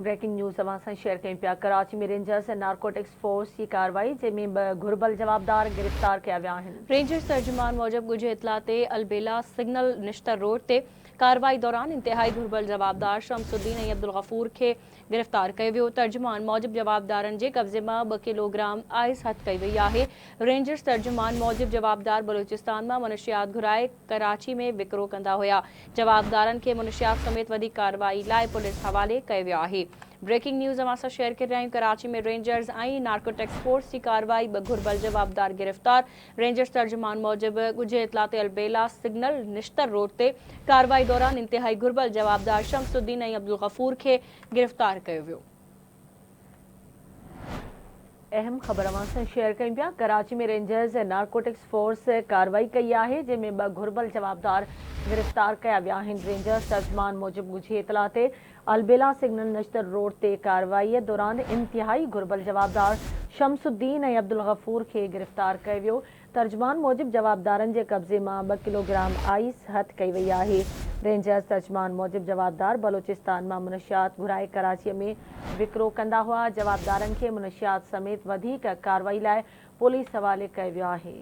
Breaking news अवां सां share कयूं पिया। कराची में रेंजर्स ऐं नारकोटिक्स फोर्स जी कार्रवाई जंहिंमें ॿ घुर्बल जवाबदार गिरफ़्तार कया विया आहिनि। रेंजर्स तर्जुमान मूजिब ॻुझे इतला ते अलबेला सिग्नल निश्तर रोड ते कार्रवाई दौरान इंतहाई घुर्बल जवाबदार शमसुद्दीन ऐं अब्दुल गफूर खे गिरफ़्तार कयो वियो। तर्जुमान मूजिब जवाबदारनि जे कब्ज़े मां 2 किलोग्राम आइस हथ कई वई आहे। रेंजर्स तर्जुमान मूजिब जवाबदार बलूचिस्तान मां मुनशियात घुराए कराची में विकिरो कंदा हुआ। जवाबदारनि खे मुनशियात समेत वधीक कार्रवाई लाइ पुलिस हवाले कयो वियो आहे। ब्रेकिंग न्यूज़ अवां सां शेयर करे रहिया आहियूं। कराची में रेंजर्स ऐं नारकोटिक्स फोर्स की कार्रवाई 2 घुर्बल जवाबदार गिरफ़्तार। रेंजर्स तर्जुमान मूजिब ॻुझे इतला ते अलबेला सिग्नल निश्तर रोड ते कार्रवाई दौरान इंतहाई घुर्बल जवाबदार शमसुद्दीन ऐं अब्दुल गफूर खे गिरफ़्तार कयो वियो। अहम ख़बर अवां सां शेयर कयूं पिया। कराची में रेंजर्स ऐं नारकोटिक्स फोर्स कार्रवाई कई आहे जंहिंमें 2 घुर्बल जवाबदार गिरफ़्तार कया विया आहिनि। रेंजर्स तर्जुमान मूजिब ॻुझे इतला ते अलबेला सिग्नल नश्तर रोड ते कार्रवाई दौरान इंतहाई घुर्बल जवाबदार शमसुद्दीन ऐं अब्दुल गफूर खे गिरफ़्तार कयो वियो। तर्जुमान मूजिब जवाबदारनि जे कब्ज़े मां 2 किलोग्राम आइस हथ कई वई आहे। रेंजर्स तर्जुमान मूजिब जवाबदार बलूचिस्तान मां मुनशियात घुराए कराचीअ में विकिरो कंदा हुआ। जवाबदारनि खे मुनशियात समेत वधीक कार्रवाई लाइ पुलिस हवाले कयो वियो आहे।